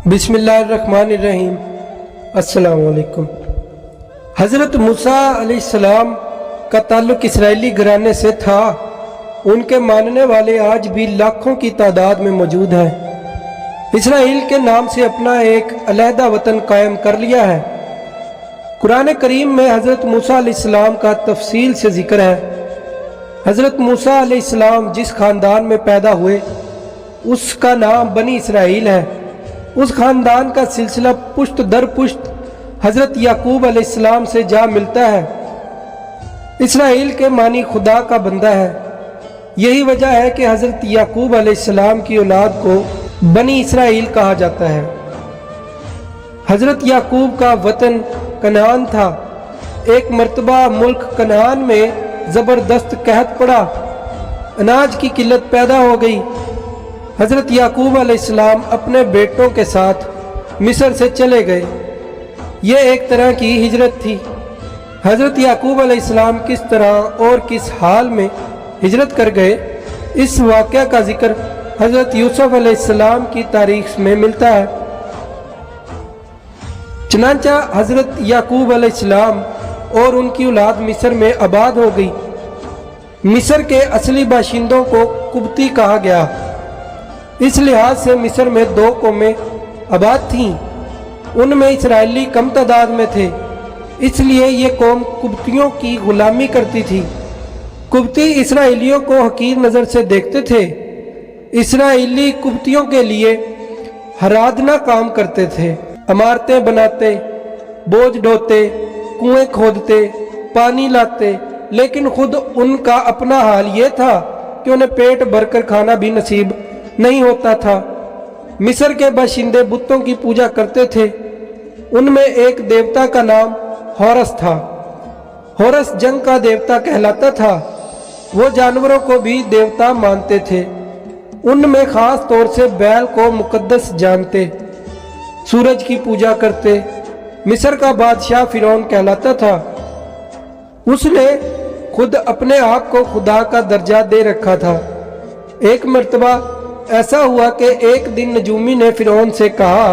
बिस्मिल्लाहिर्रहमानिर्रहीम। अस्सलाम वालेकुम। हज़रत मूसा अलैहिस्सलाम का ताल्लुक़ इसराइली घराने से था। उनके मानने वाले आज भी लाखों की तादाद में मौजूद हैं। इसराइल के नाम से अपना एक अलहदा वतन कायम कर लिया है। कुरान करीम में हज़रत मूसा अलैहिस्सलाम का तफसील से ज़िक्र है। हज़रत मूसा अलैहिस्सलाम जिस ख़ानदान में पैदा हुए उसका नाम बनी इसराइल है। उस ख़ानदान का सिलसिला पुश्त दर पुश्त हज़रत याकूब अलैहिस्सलाम से जा मिलता है। इसराइल के मानी खुदा का बंदा है। यही वजह है कि हज़रत याकूब अलैहिस्सलाम की औलाद को बनी इसराइल कहा जाता है। हज़रत याकूब का वतन कनान था। एक मर्तबा मुल्क कनान में ज़बरदस्त कहत पड़ा, अनाज की किल्लत पैदा हो गई। हज़रत याकूब अलैहिस्सलाम अपने बेटों के साथ मिस्र से चले गए। ये एक तरह की हिजरत थी। हज़रत याकूब अलैहिस्सलाम किस तरह और किस हाल में हिजरत कर गए, इस वाक़या का जिक्र हज़रत यूसुफ अलैहिस्सलाम की तारीख़ में मिलता है। चनांचा हज़रत याकूब अलैहिस्सलाम और उनकी औलाद मिस्र में आबाद हो गई। मिस्र के असली बाशिंदों को कुब्ती कहा गया। इस लिहाज से मिस्र में दो कौमें आबाद थीं। उनमें इसराइली कम तादाद में थे, इसलिए ये कौम कुब्तियों की गुलामी करती थी। कुब्ती इसराइलियों को हकीर नज़र से देखते थे। इसराइली कुब्तियों के लिए हरादना काम करते थे। इमारतें बनाते, बोझ ढोते, कुएं खोदते, पानी लाते, लेकिन खुद उनका अपना हाल ये था कि उन्हें पेट भरकर खाना भी नसीब नहीं होता था। मिस्र के बाशिंदे बुतों की पूजा करते थे। उनमें एक देवता का नाम होरस था। होरस जंग का देवता कहलाता था। वो जानवरों को भी देवता मानते थे। उनमें खास तौर से बैल को मुकद्दस जानते, सूरज की पूजा करते। मिस्र का बादशाह फिरौन कहलाता था। उसने खुद अपने आप को खुदा का दर्जा दे रखा था। एक मर्तबा ऐसा हुआ कि एक दिन नजूमी ने फिरौन से कहा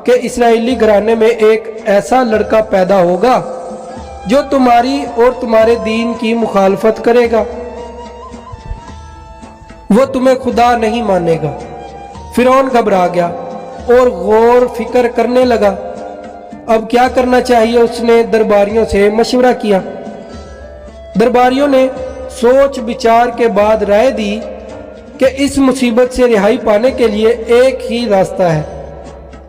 कि इसराइली घराने में एक ऐसा लड़का पैदा होगा जो तुम्हारी और तुम्हारे दीन की मुखालफत करेगा। वो तुम्हें खुदा नहीं मानेगा। फिरौन घबरा गया और गौर फिक्र करने लगा। अब क्या करना चाहिए, उसने दरबारियों से मशवरा किया। दरबारियों ने सोच विचार के बाद राय दी कि इस मुसीबत से रिहाई पाने के लिए एक ही रास्ता है।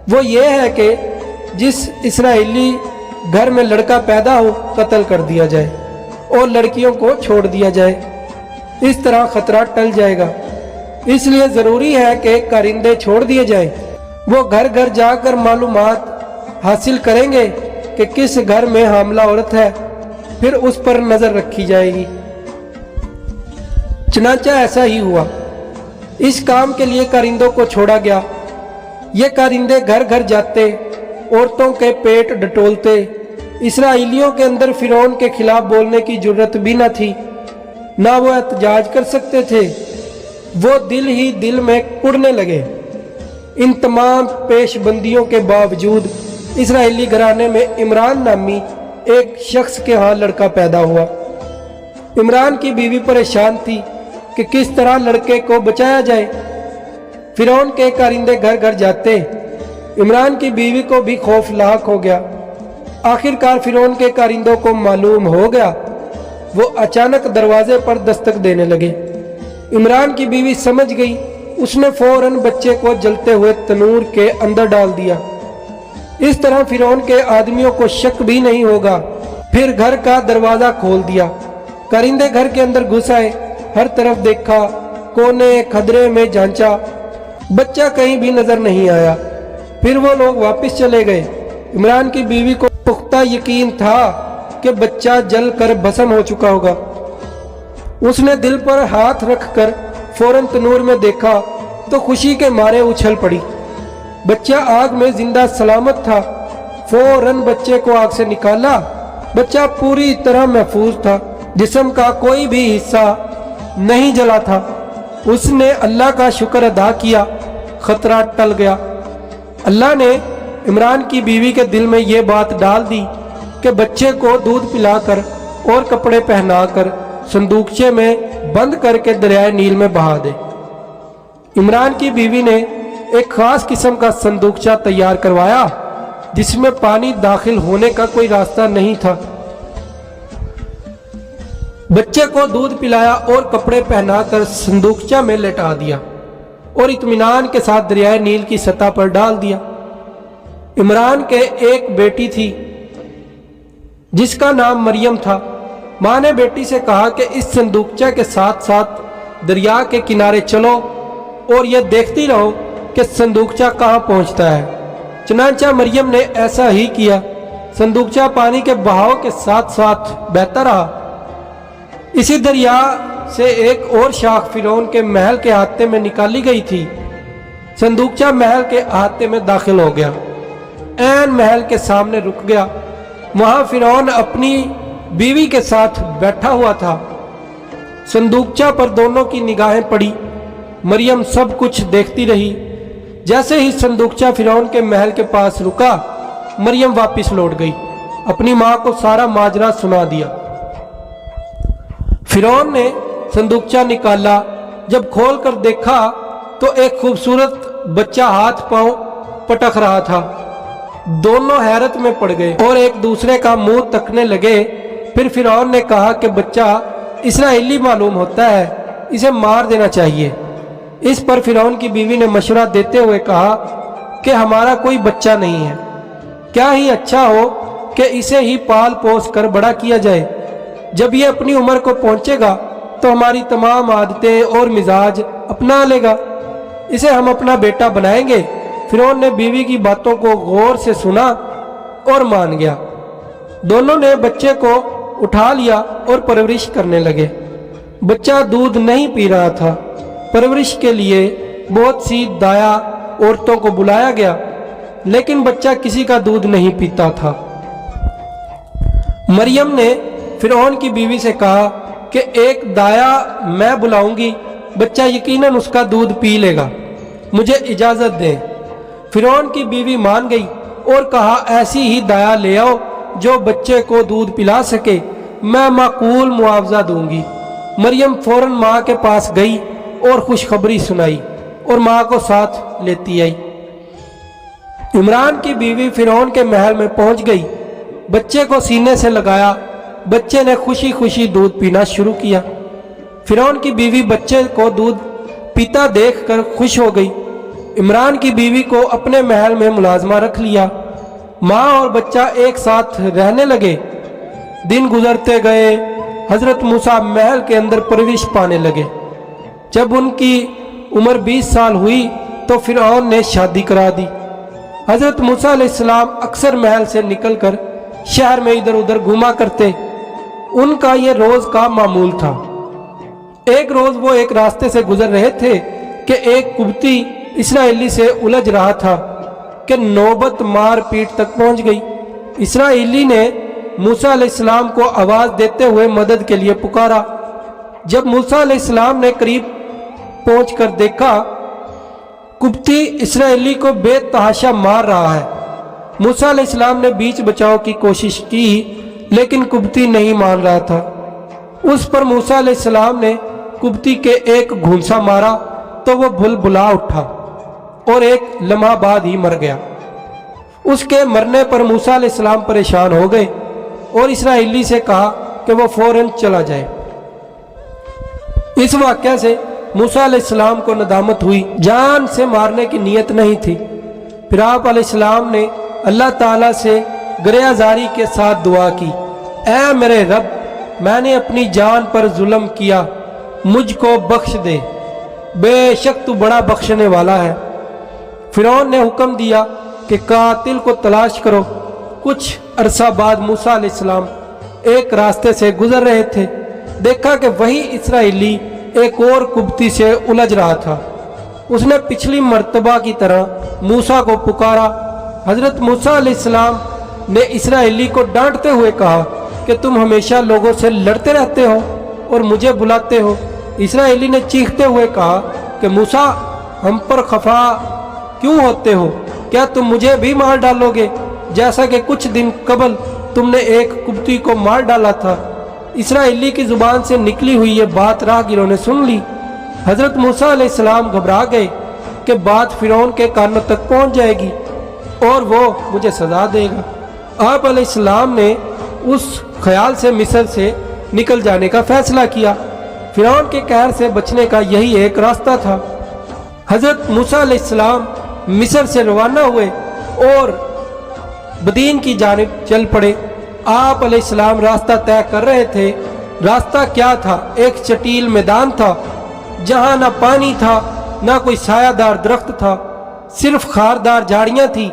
वो ये है कि जिस इसराइली घर में लड़का पैदा हो कत्ल कर दिया जाए और लड़कियों को छोड़ दिया जाए। इस तरह खतरा टल जाएगा। इसलिए ज़रूरी है कि कारिंदे छोड़ दिए जाएं। वो घर घर जाकर मालूमात हासिल करेंगे कि किस घर में हामला औरत है, फिर उस पर नज़र रखी जाएगी। चनाचा ऐसा ही हुआ। इस काम के लिए कारिंदों को छोड़ा गया। ये कारिंदे घर घर जाते, औरतों के पेट डटोलते। इसराइलियों के अंदर फिरौन के खिलाफ बोलने की जुर्रत भी न थी, ना वो एहतजाज कर सकते थे। वो दिल ही दिल में कुड़ने लगे। इन तमाम पेशबंदियों के बावजूद इसराइली घराने में इमरान नामी एक शख्स के यहाँ लड़का पैदा हुआ। इमरान की बीवी परेशान थी कि किस तरह लड़के को बचाया जाए। फिरौन के कारिंदे घर घर जाते। इमरान की बीवी को भी खौफ लाक हो गया। आखिरकार फिरौन के कारिंदों को मालूम हो गया। वो अचानक दरवाजे पर दस्तक देने लगे। इमरान की बीवी समझ गई। उसने फौरन बच्चे को जलते हुए तनूर के अंदर डाल दिया। इस तरह फिरौन के आदमियों को शक भी नहीं होगा। फिर घर का दरवाजा खोल दिया। कारिंदे घर के अंदर घुस आए। हर तरफ देखा, कोने खदरे में झांचा, बच्चा कहीं भी नजर नहीं आया। फिर वो लोग वापस चले गए। इमरान की बीवी को पुख्ता यकीन था कि बच्चा जल कर भस्म हो चुका होगा। उसने दिल पर हाथ रखकर फौरन तनूर में देखा तो खुशी के मारे उछल पड़ी। बच्चा आग में जिंदा सलामत था। फौरन बच्चे को आग से निकाला। बच्चा पूरी तरह महफूज था। जिस्म का कोई भी हिस्सा नहीं जला था। उसने अल्लाह का शुक्र अदा किया। खतरा टल गया। اللہ نے عمران کی بیوی کے دل میں یہ بات ڈال دی کہ بچے کو دودھ پلا کر اور کپڑے پہنا کر صندوقچے میں بند کر کے دریائے نیل میں بہا دے۔ عمران کی بیوی نے ایک خاص قسم کا صندوقچہ تیار کروایا جس میں پانی داخل ہونے کا کوئی راستہ نہیں تھا۔ بچے کو دودھ پلایا اور کپڑے پہنا کر صندوقچہ میں لٹا دیا اور اطمینان کے ساتھ دریائے نیل کی سطح پر ڈال دیا۔ عمران کے ایک بیٹی تھی جس کا نام مریم تھا۔ ماں نے بیٹی سے کہا کہ اس صندوقچہ کے ساتھ ساتھ دریا کے کنارے چلو اور یہ دیکھتی رہو کہ صندوقچہ کہاں پہنچتا ہے۔ چنانچہ مریم نے ایسا ہی کیا۔ صندوقچہ پانی کے بہاؤ کے ساتھ ساتھ بہتا رہا۔ اسی دریا سے ایک اور شاخ فرعون کے محل کے احاطے میں نکالی گئی تھی۔ صندوقچہ محل کے احاطے میں داخل ہو گیا، عین محل کے سامنے رک گیا۔ وہاں فرعون اپنی بیوی کے ساتھ بیٹھا ہوا تھا۔ صندوقچہ پر دونوں کی نگاہیں پڑی۔ مریم سب کچھ دیکھتی رہی۔ جیسے ہی صندوقچہ فرعون کے محل کے پاس رکا، مریم واپس لوٹ گئی، اپنی ماں کو سارا ماجرا سنا دیا۔ فرعون نے صندوقچہ نکالا۔ جب کھول کر دیکھا تو ایک خوبصورت بچہ ہاتھ پاؤں پٹک رہا تھا۔ دونوں حیرت میں پڑ گئے اور ایک دوسرے کا منہ تکنے لگے۔ پھر فرعون نے کہا کہ بچہ اسرائیلی معلوم ہوتا ہے، اسے مار دینا چاہیے۔ اس پر فرعون کی بیوی نے مشورہ دیتے ہوئے کہا کہ ہمارا کوئی بچہ نہیں ہے، کیا ہی اچھا ہو کہ اسے ہی پال پوس کر بڑا کیا جائے۔ جب یہ اپنی عمر کو پہنچے گا تو ہماری تمام عادتیں اور مزاج اپنا لے گا، اسے ہم اپنا بیٹا بنائیں گے۔ فرعون نے بیوی کی باتوں کو غور سے سنا اور مان گیا۔ دونوں نے بچے کو اٹھا لیا اور پرورش کرنے لگے۔ بچہ دودھ نہیں پی رہا تھا۔ پرورش کے لیے بہت سی دایا عورتوں کو بلایا گیا، لیکن بچہ کسی کا دودھ نہیں پیتا تھا۔ مریم نے فرعون کی بیوی سے کہا کہ ایک دایا میں بلاؤں گی، بچہ یقیناً اس کا دودھ پی لے گا، مجھے اجازت دیں۔ فرعون کی بیوی مان گئی اور کہا ایسی ہی دایا لے آؤ جو بچے کو دودھ پلا سکے، میں معقول معاوضہ دوں گی۔ مریم فوراً ماں کے پاس گئی اور خوشخبری سنائی اور ماں کو ساتھ لیتی آئی۔ عمران کی بیوی فرعون کے محل میں پہنچ گئی، بچے کو سینے سے لگایا۔ بچے نے خوشی خوشی دودھ پینا شروع کیا۔ فرعون کی بیوی بچے کو دودھ پیتا دیکھ کر خوش ہو گئی۔ عمران کی بیوی کو اپنے محل میں ملازمہ رکھ لیا۔ ماں اور بچہ ایک ساتھ رہنے لگے۔ دن گزرتے گئے۔ حضرت موسیٰ محل کے اندر پرورش پانے لگے۔ جب ان کی عمر 20 سال ہوئی تو فرعون نے شادی کرا دی۔ حضرت موسیٰ علیہ السلام اکثر محل سے نکل کر شہر میں ادھر ادھر گھوما کرتے۔ ان کا یہ روز کا معمول تھا۔ ایک روز وہ ایک راستے سے گزر رہے تھے کہ ایک قبطی اسرائیلی سے الجھ رہا تھا کہ نوبت مار پیٹ تک پہنچ گئی۔ اسرائیلی نے موسیٰ علیہ السلام کو آواز دیتے ہوئے مدد کے لیے پکارا۔ جب موسیٰ علیہ السلام نے قریب پہنچ کر دیکھا، قبطی اسرائیلی کو بے تحاشا مار رہا ہے۔ موسیٰ علیہ السلام نے بیچ بچاؤ کی کوشش کی، لیکن قبطی نہیں مان رہا تھا۔ اس پر موسیٰ علیہ السلام نے قبطی کے ایک گھونسا مارا تو وہ بھلا اٹھا اور ایک لمحہ بعد ہی مر گیا۔ اس کے مرنے پر موسیٰ علیہ السلام پریشان ہو گئے اور اسرائیلی سے کہا کہ وہ فوراً چلا جائے۔ اس واقعہ سے موسیٰ علیہ السلام کو ندامت ہوئی، جان سے مارنے کی نیت نہیں تھی۔ پھر آپ علیہ السلام نے اللہ تعالیٰ سے گریہ زاری کے ساتھ دعا کی، اے میرے رب، میں نے اپنی جان پر ظلم کیا، مجھ کو بخش دے، بے شک تو بڑا بخشنے والا ہے۔ فرعون نے حکم دیا کہ قاتل کو تلاش کرو۔ کچھ عرصہ بعد موسیٰ علیہ السلام ایک راستے سے گزر رہے تھے، دیکھا کہ وہی اسرائیلی ایک اور قبطی سے الجھ رہا تھا۔ اس نے پچھلی مرتبہ کی طرح موسیٰ کو پکارا۔ حضرت موسیٰ علیہ السلام نے اسرائیلی کو ڈانٹتے ہوئے کہا کہ تم ہمیشہ لوگوں سے لڑتے رہتے ہو اور مجھے بلاتے ہو۔ اسرائیلی نے چیختے ہوئے کہا کہ موسیٰ، ہم پر خفا کیوں ہوتے ہو؟ क्या तुम मुझे भी मार डालोगे जैसा कि कुछ दिन कबल तुमने एक कुब्ती को मार डाला था। इसराइली की जुबान से निकली हुई ये बात राहगीरों ने सुन ली। हजरत मूसा अलैहिस्सलाम घबरा गए कि बात फिरौन के कानों तक पहुंच जाएगी और वो मुझे सजा देगा। आप अलैहिस्सलाम ने उस ख्याल से मिस्र से निकल जाने का फैसला किया। फिरौन के कहर से बचने का यही एक रास्ता था। हजरत मूसा अलैहिस्सलाम मिस्र से रवाना हुए और मदीन की जानिब चल पड़े। आप अलैहिस्सलाम रास्ता तय कर रहे थे। रास्ता क्या था? एक चटील मैदान था जहां ना पानी था ना कोई सायादार दरख्त था, सिर्फ खारदार झाड़ियां थी।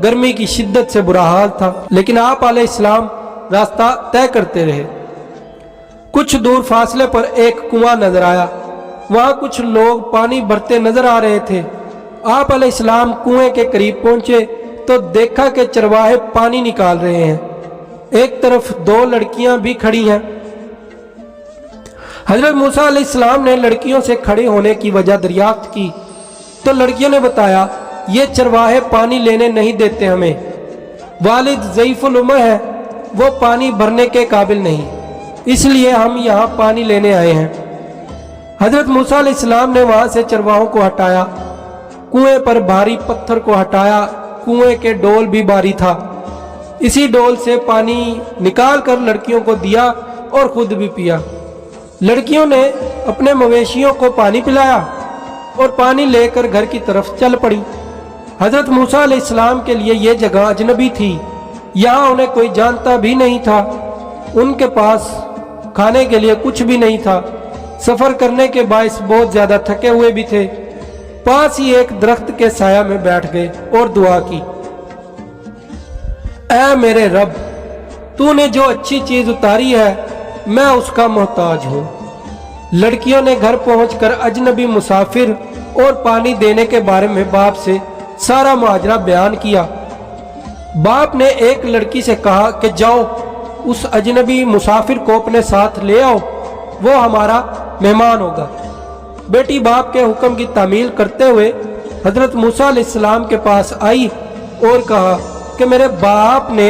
गर्मी की शिद्दत से बुरा हाल था, लेकिन आप अलैहिस्सलाम रास्ता तय करते रहे। कुछ दूर फासले पर एक कुआं नजर आया। वहां कुछ लोग पानी भरते नजर आ रहे थे। आप अलैहिस्सलाम कुएं के करीब पहुंचे तो देखा कि चरवाहे पानी निकाल रहे हैं। एक तरफ दो लड़कियां भी खड़ी हैं। हजरत मूसा अलैहिस्सलाम ने लड़कियों से खड़े होने की वजह दरियाफ्त की तो लड़कियों ने बताया, ये चरवाहे पानी लेने नहीं देते हमें। वालिद ज़ईफुल उम्र है, वो पानी भरने के काबिल नहीं, इसलिए हम यहाँ पानी लेने आए हैं। हजरत मूसा अलैहिस्सलाम ने वहां से चरवाहों को हटाया, कुएं पर भारी पत्थर को हटाया। कुएं के डोल भी भारी था। इसी डोल से पानी निकाल कर लड़कियों को दिया और खुद भी पिया। लड़कियों ने अपने मवेशियों को पानी पिलाया और पानी लेकर घर की तरफ चल पड़ी। हजरत मूसा अलैहिस्सलाम के लिए यह जगह अजनबी थी। यहाँ उन्हें कोई जानता भी नहीं था। उनके पास खाने के लिए कुछ भी नहीं था। सफर करने के बायस बहुत ज्यादा थके हुए भी थे। पास ही एक दरख्त के साया में बैठ गए और दुआ की, ऐ मेरे रब, तूने जो अच्छी चीज उतारी है मैं उसका मोहताज हूँ। लड़कियों ने घर पहुंचकर अजनबी मुसाफिर और पानी देने के बारे में बाप से सारा माजरा बयान किया। बाप ने एक लड़की से कहा कि जाओ उस अजनबी मुसाफिर को अपने साथ ले आओ, वो हमारा मेहमान होगा। बेटी बाप के हुक्म की तामील करते हुए हजरत मूसा अलैहिस्सलाम के पास आई और कहा कि मेरे बाप ने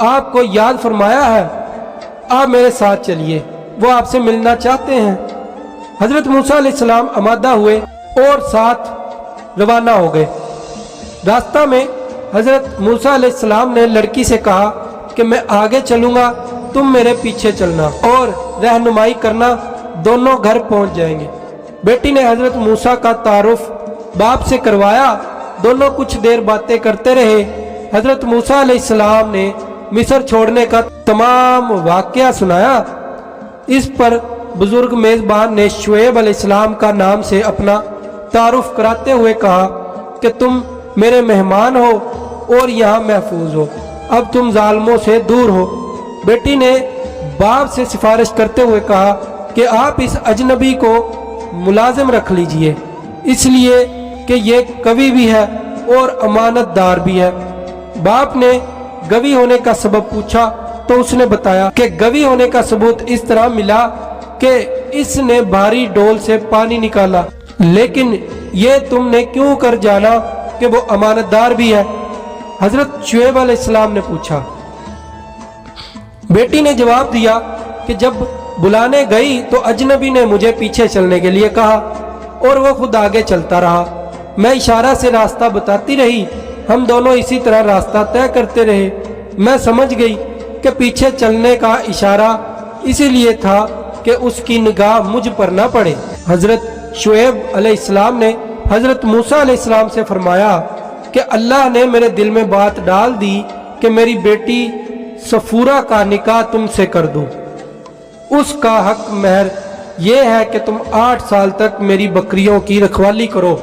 आपको याद फरमाया है, आप मेरे साथ चलिए, वो आपसे मिलना चाहते हैं। हजरत मूसा अलैहिस्सलाम आमादा हुए और साथ रवाना हो गए। रास्ता में हजरत मूसा अलैहिस्सलाम ने लड़की से कहा कि मैं आगे चलूंगा, तुम मेरे पीछे चलना और रहनुमाई करना, दोनों घर पहुंच जाएंगे। बेटी ने हजरत मूसा का तारुफ बाप से करवाया। दोनों कुछ देर बातें करते रहे। हजरत मूसा अलैहिस्सलाम ने मिस्र छोड़ने का तमाम वाकया सुनाया। इस पर बुजुर्ग मेजबान ने शुएब अलैहिस्सलाम का नाम से अपना तारुफ कराते हुए कहा कि तुम मेरे मेहमान हो और यहाँ महफूज हो, अब तुम जालिमों से दूर हो। बेटी ने बाप से सिफारिश करते हुए कहा कि आप इस अजनबी को मुलाजिम रख लीजिए, इसलिए कि ये कवि भी है और अमानतदार भी है। बाप ने गवी होने का सबब पूछा तो उसने बताया कि गवी होने का सबूत इस तरह मिला कि इसने भारी डोल से पानी निकाला, लेकिन ये तुमने क्यों कर जाना कि वो अमानतदार भी है? हजरत शुएब अलैहिस्सलाम ने पूछा। बेटी ने जवाब दिया कि जब बुलाने गई तो अजनबी ने मुझे पीछे चलने के लिए कहा और वो खुद आगे चलता रहा। मैं इशारा से रास्ता बताती रही, हम दोनों इसी तरह रास्ता तय करते रहे। मैं समझ गई कि पीछे चलने का इशारा इसीलिए था कि उसकी निगाह मुझ पर न पड़े। हजरत शुएब अलैहिस्सलाम ने हजरत मूसा अलैहिस्सलाम से फरमाया कि अल्लाह ने मेरे दिल में बात डाल दी कि मेरी बेटी सफूरा का निकाह तुमसे कर दूं। उसका हक महर यह है कि तुम 8 साल तक मेरी बकरियों की रखवाली करो।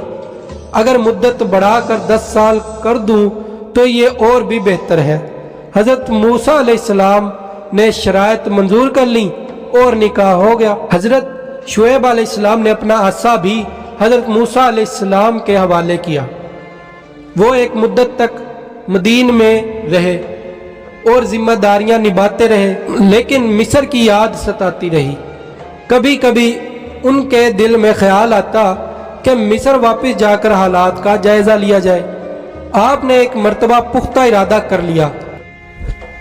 अगर मुद्दत बढ़ाकर 10 साल कर दूं तो ये और भी बेहतर है। हजरत मूसा अलैहिस्सलाम ने शराइत मंजूर कर ली और निकाह हो गया। हजरत शुएब अलैहिस्सलाम ने अपना आसा भी हजरत मूसा अलैहिस्सलाम के हवाले किया। वो एक मुद्दत तक मदीन में रहे और जिम्मेदारियां निभाते रहे, लेकिन मिस्र की याद सताती रही। कभी कभी उनके दिल में ख्याल आता कि मिस्र वापस जाकर हालात का जायजा लिया जाए। آپ نے ایک مرتبہ پختہ ارادہ کر لیا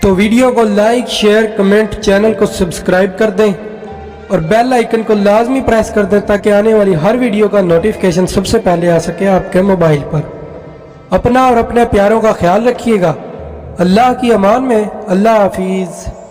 تو ویڈیو کو لائک شیئر کمنٹ چینل کو سبسکرائب کر دیں اور بیل آئیکن کو لازمی پریس کر دیں تاکہ آنے والی ہر ویڈیو کا نوٹیفیکیشن سب سے پہلے آ سکے آپ کے موبائل پر۔ اپنا اور اپنے پیاروں کا خیال رکھیے گا۔ اللہ کی امان میں، اللہ حافظ۔